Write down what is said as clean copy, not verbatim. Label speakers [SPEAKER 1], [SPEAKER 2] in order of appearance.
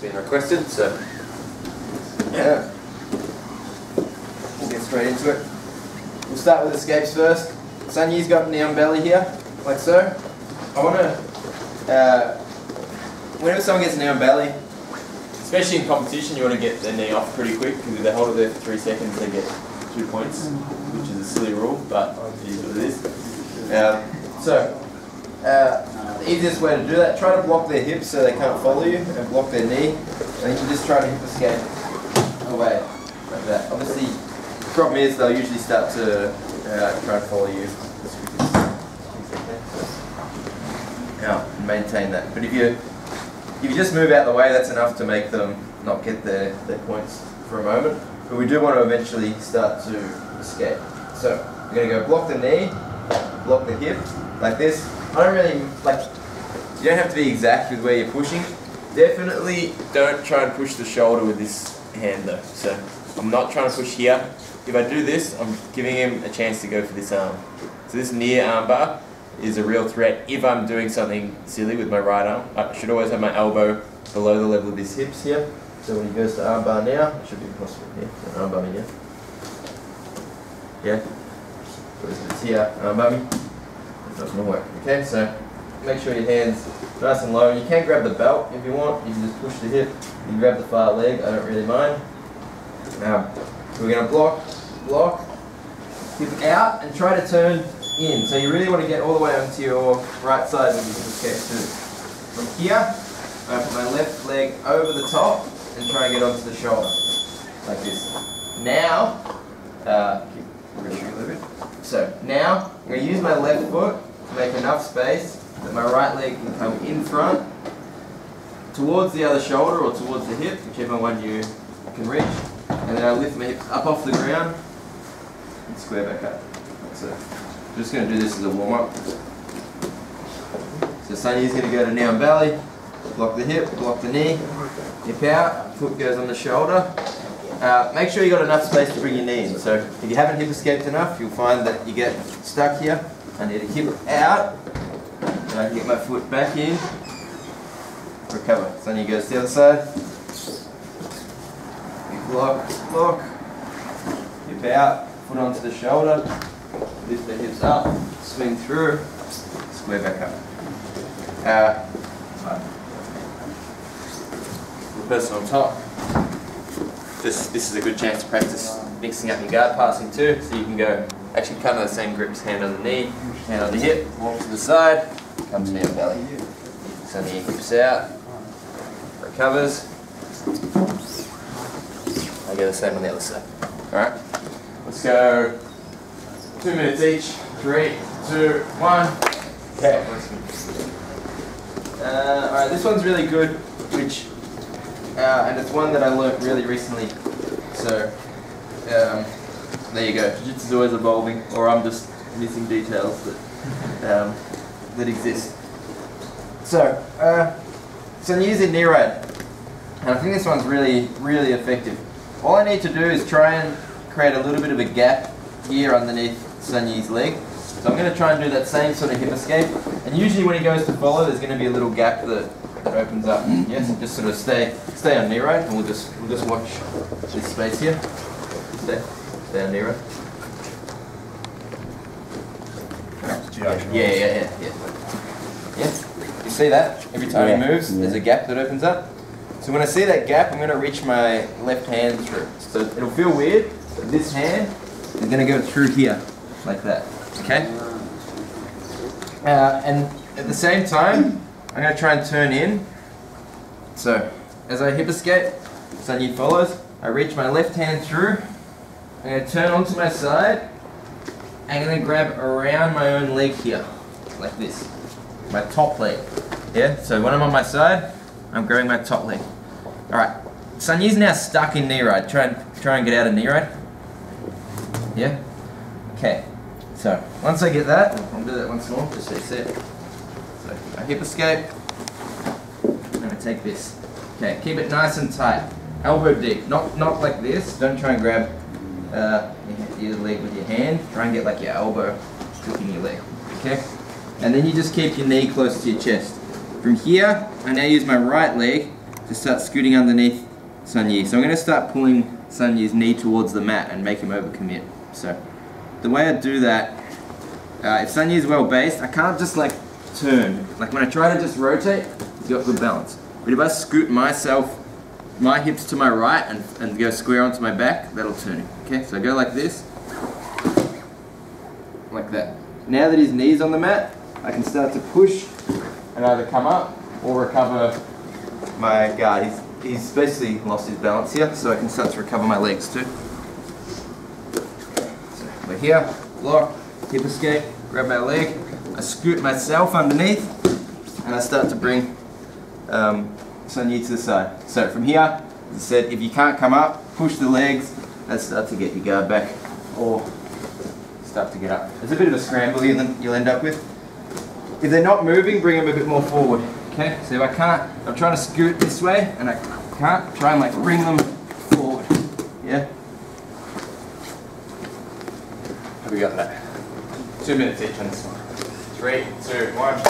[SPEAKER 1] been requested, so yeah. We'll get straight into it. We'll start with escapes first. Sanyi's got knee on belly here, like so. I want to, whenever someone gets knee on belly, especially in competition, you want to get their knee off pretty quick, because if they hold it there for 3 seconds, they get 2 points, which is a silly rule, but it is what it is. The easiest way to do that, try to block their hips so they can't follow you, and block their knee, and then you just try to hip escape away, like that. Obviously, the problem is they'll usually start to try and follow you. Yeah, and maintain that. But if you just move out the way, that's enough to make them not get their points for a moment. But we do want to eventually start to escape. So we're going to go block the knee, block the hip, like this. I don't really, you don't have to be exact with where you're pushing. Definitely don't try and push the shoulder with this hand though. So I'm not trying to push here. If I do this, I'm giving him a chance to go for this arm. So this near arm bar is a real threat if I'm doing something silly with my right arm. I should always have my elbow below the level of his hips here. So when he goes to arm bar now, it should be possible here. Arm bar me here. Yeah. So it's here, arm bar me. It's not going to work. Okay, so make sure your hands nice and low. You can grab the belt if you want. You can just push the hip. You can grab the far leg. I don't really mind. So we're going to block, hip out, and try to turn in. So you really want to get all the way onto your right side when you hip escape too. From here, I put my left leg over the top and try and get onto the shoulder, like this. Now, keep pushing a little bit. So now, I'm going to use my left foot to make enough space that my right leg can come in front, towards the other shoulder or towards the hip, whichever one you can reach. And then I lift my hips up off the ground and square back up. So I'm just going to do this as a warm-up. So Sanyi's going to go to knee on belly, block the hip, block the knee, hip out, foot goes on the shoulder. Make sure you got enough space to bring your knee in. So if you haven't hip escaped enough, you'll find that you get stuck here. I need to hip out, and I can get my foot back in, recover. Sanyi goes to the other side. Block, hip out, foot onto the shoulder, lift the hips up, swing through, square back up. The person on top, this is a good chance to practice mixing up your guard passing too, so you can go, actually kind of the same grips, hand on the knee, hand on the hip, walk to the side, come to knee on belly. So knee hips out, recovers. I get the same on the other side. Alright, let's go 2 minutes each. 3, 2, 1. Okay. Alright, this one's really good, and it's one that I learnt really recently. So, there you go. Jiu-Jitsu is always evolving, or I'm just missing details that exist. So I'm using knee ride, and I think this one's really effective. All I need to do is try and create a little bit of a gap here underneath Sanyi's leg. So I'm going to try and do that same sort of hip escape. And usually when he goes to follow, there's going to be a little gap that opens up. Yes, and just sort of stay on knee ride, and we'll just watch this space here. Stay on knee ride. Yeah. You see that? Every time he moves, there's a gap that opens up. So when I see that gap, I'm going to reach my left hand through. So it'll feel weird, but this hand is going to go through here, like that. Okay? And at the same time, I'm going to try and turn in. So as I hip escape, Sanyi follows, I reach my left hand through. I'm going to turn onto my side. I'm going to grab around my own leg here, like this. My top leg. Yeah? So when I'm on my side, I'm grabbing my top leg. Alright, Sanyi's now stuck in knee ride. Try and get out of knee ride. Yeah? Okay. So, once I get that, I'll do that once more, just so you see it. So, I hip escape. I'm going to take this. Okay, keep it nice and tight. Elbow deep. Not like this. Don't try and grab your leg with your hand. Try and get like your elbow hooking your leg. Okay? And then you just keep your knee close to your chest. From here, I now use my right leg just start scooting underneath Sun Yi. So I'm going to start pulling Sun Yi's knee towards the mat and make him overcommit. So the way I do that, if Sun Yi is well based, I can't just like turn. Like when I try to just rotate, he's got good balance. But if I scoot my hips to my right and go square onto my back, that'll turn him. Okay, so I go like this, like that. Now that his knee's on the mat, I can start to push and either come up or recover my guard. He's basically lost his balance here, so I can start to recover my legs too. So we're here, lock, hip escape, grab my leg, I scoot myself underneath, and I start to bring Sun Yi to the side. So from here, as I said, if you can't come up, push the legs and start to get your guard back, or start to get up. There's a bit of a scramble here that you'll end up with. If they're not moving, bring them a bit more forward. Okay, so if I can't, I'm trying to scoot this way and I can't, try and like bring them forward. Yeah? Have we got that? 2 minutes each on this one. 3, 2, 1.